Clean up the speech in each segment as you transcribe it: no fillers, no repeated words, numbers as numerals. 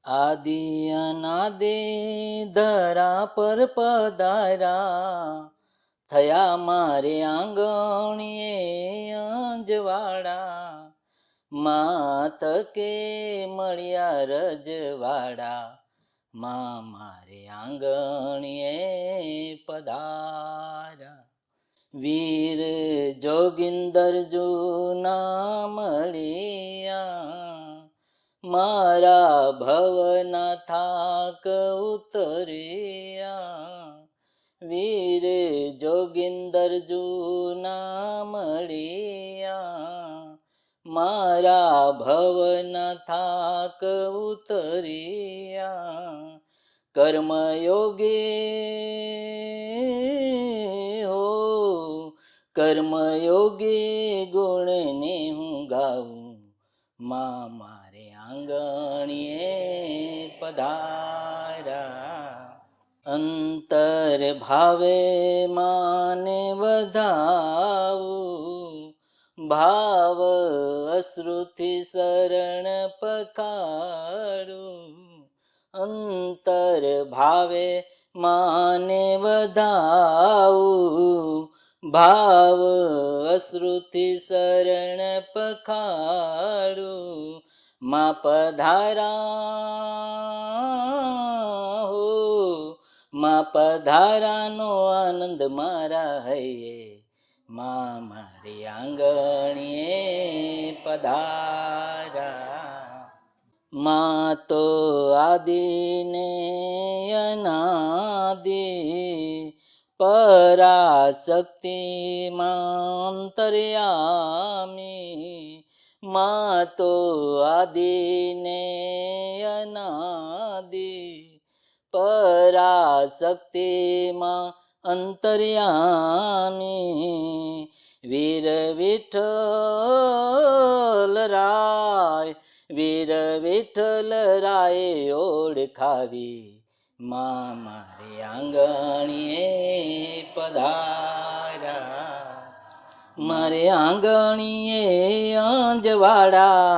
આદિ અનાદિ ધરા પર પધારા, થયા મારે આંગણીએ અંજવાડા, માતકે મળ્યા રજવાડા, માં મારે આંગણીએ પધારા. વીર જોગિંદર જૂના મળ્યા, મારા ભવના થાક ઉતર્યા. વીર જોગિંદર જૂના મળ્યા, મારા ભવના થાક ઉતર્યા. કર્મયોગી હો, કર્મયોગી ગુણને હું ગાઉં, માં મારે આંગણીએ પધારા. અંતર ભાવે માને વધાવું, ભાવ અશ્રુથી શરણ પખાડું. અંતર ભાવે માને વધાવું, ભાવ અશ્રુથી શરણ પખાડું. માં પધારા હો, માં પધારાનો આનંદ મારા હૈયે, માં મારી આંગણીએ પધારા. માં તો આદિ ને અનાદિ, પરાશક્તિ માં અંતર્યામી. માં તો આદિ ને અનાદિ, પરાશક્તિ માં અંતર્યામી. વીર વિઠ્ઠલ રાય, વીર વિઠ્ઠલ રાયે ઓળખાવી, માં મારે આંગણીએ પધારા. મારે આંગણીએ અંજવાડા,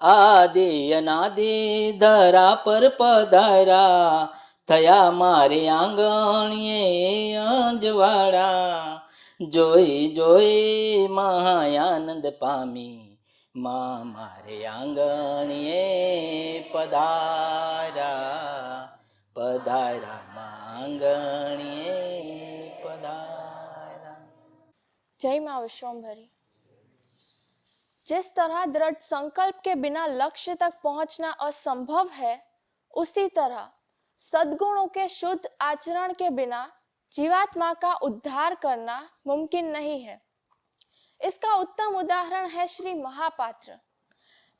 આદિ અનાદિ ધરા પર પધારા, થયા મારે આંગણીએ અંજવાડા. જોઈ જોઈ મહાઆનંદ પામી, માં મારે આંગણીએ પધારા. પધારા માં આંગણીએ पधारा। जय माँ विश्वम्भरी। जिस तरह दृढ़ संकल्प के बिना लक्ष्य तक पहुंचना असंभव है, उसी तरह सद्गुणों के शुद्ध आचरण के बिना जीवात्मा का उद्धार करना मुमकिन नहीं है। इसका उत्तम उदाहरण है श्री महापात्र।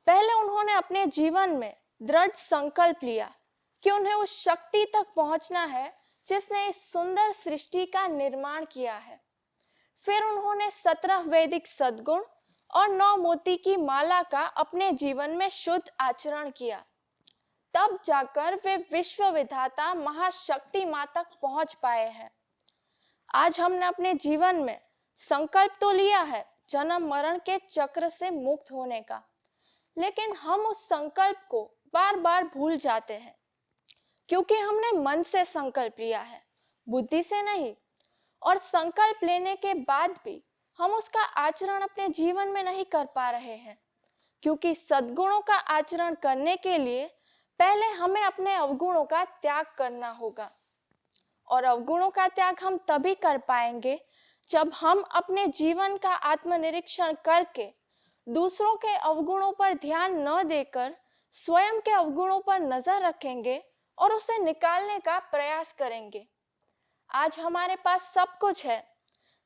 पहले उन्होंने अपने जीवन में दृढ़ संकल्प लिया कि उन्हें उस शक्ति तक पहुंचना है जिसने इस सुंदर सृष्टि का निर्माण किया है। फिर उन्होंने 17 वैदिक सद्गुण और 9 मोती की माला का अपने जीवन में शुद्ध आचरण किया। तब जाकर वे विश्व विधाता महाशक्ति मां तक पहुंच पाए हैं। आज हमने अपने जीवन में संकल्प तो लिया है जन्म मरण के चक्र से मुक्त होने का, लेकिन हम उस संकल्प को बार बार भूल जाते हैं, क्योंकि हमने मन से संकल्प लिया है, बुद्धि से नहीं। और संकल्प लेने के बाद भी हम उसका आचरण अपने जीवन में नहीं कर पा रहे हैं, क्योंकि सद्गुणों का आचरण करने के लिए पहले हमें अपने अवगुणों का त्याग करना होगा। और अवगुणों का त्याग हम तभी कर पाएंगे जब हम अपने जीवन का आत्मनिरीक्षण करके दूसरों के अवगुणों पर ध्यान न देकर स्वयं के अवगुणों पर नजर रखेंगे और उसे निकालने का प्रयास करेंगे। आज हमारे पास सब कुछ है,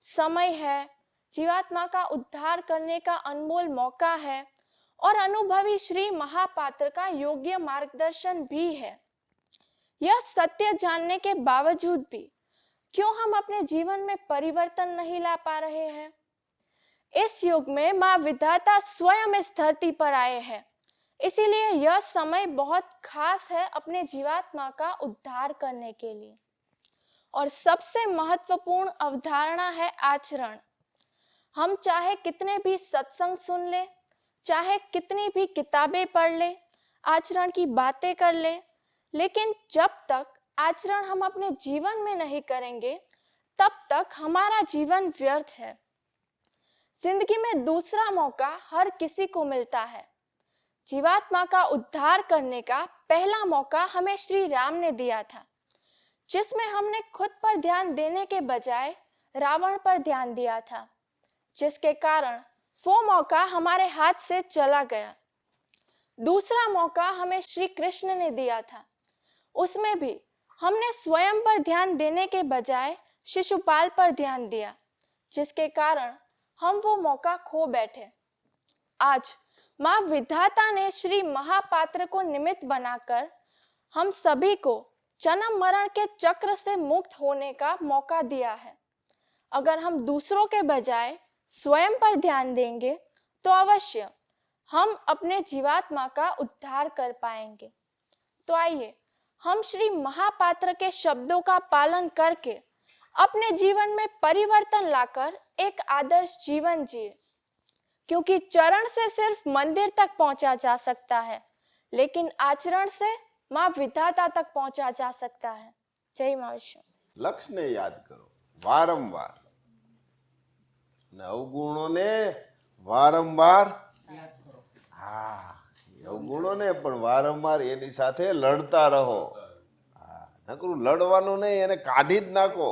समय है, जीवात्मा का उद्धार करने का अनमोल मौका है और अनुभवी श्री महापात्र का योग्य मार्गदर्शन भी है। यह सत्य जानने के बावजूद भी क्यों हम अपने जीवन में परिवर्तन नहीं ला पा रहे हैं? इस युग में मां विधाता स्वयं इस धरती पर आए हैं, इसीलिए यह समय बहुत खास है अपने जीवात्मा का उद्धार करने के लिए। और सबसे महत्वपूर्ण अवधारणा है आचरण। हम चाहे कितने भी सत्संग सुन ले, चाहे कितनी भी किताबें पढ़ ले, आचरण की बातें कर ले, लेकिन जब तक आचरण हम अपने जीवन में नहीं करेंगे तब तक हमारा जीवन व्यर्थ है। जिंदगी में दूसरा मौका हर किसी को मिलता है। जीवात्मा का उद्धार करने का पहला मौका हमें श्री राम ने दिया था, जिसमें हमने खुद पर ध्यान देने के बजाय रावण पर ध्यान दिया था, जिसके कारण वो मौका हमारे हाथ से चला गया। दूसरा मौका हमें श्री कृष्ण ने दिया था, उसमें भी हमने स्वयं पर ध्यान देने के बजाय शिशुपाल पर ध्यान दिया, जिसके कारण हम वो मौका खो बैठे। आज माँ विधाता ने श्री महापात्र को निमित्त बनाकर हम सभी को जन्म मरण के चक्र से मुक्त होने का मौका दिया है। अगर हम दूसरों के बजाय स्वयं पर ध्यान देंगे तो अवश्य हम अपने जीवात्मा का उद्धार कर पाएंगे। तो आइए हम श्री महापात्र के शब्दों का पालन करके अपने जीवन में परिवर्तन लाकर एक आदर्श जीवन जिए, क्योंकि चरण से सिर्फ मंदिर तक पहुंचा जा सकता है, लेकिन आचरण से माँ विधाता तक पहुंचा जा सकता है। जय माँ विष्णु। લક્ષ્યને યાદ કરો વારંવાર અને અવગુણોને વારંવાર અવગુણોને પણ વારંવાર એની સાથે લડતા રહો. નકરું લડવાનું નહીં, એને કાઢી જ નાખો,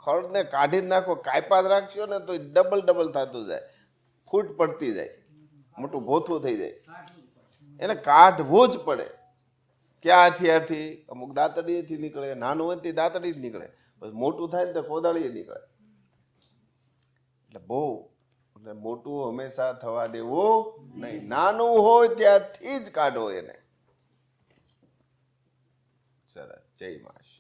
ખડને કાઢી જ નાખો. કાયપા જ રાખશો ને તો ડબલ ડબલ થતું જાય, ફૂટ પડતી જાય, મોટું ભોથું થઈ જાય. એને કાઢવું જ પડે. ક્યાંથી અમુક દાંતડીએથી નીકળે, નાનું હોય તે દાંતડી જ નીકળે, પછી મોટું થાય ને તો કોદાળી નીકળે. એટલે બહુ એટલે મોટું હંમેશા થવા દેવું નહીં. નાનું હોય ત્યાંથી જ કાઢો એને. સરસ. જય માશ.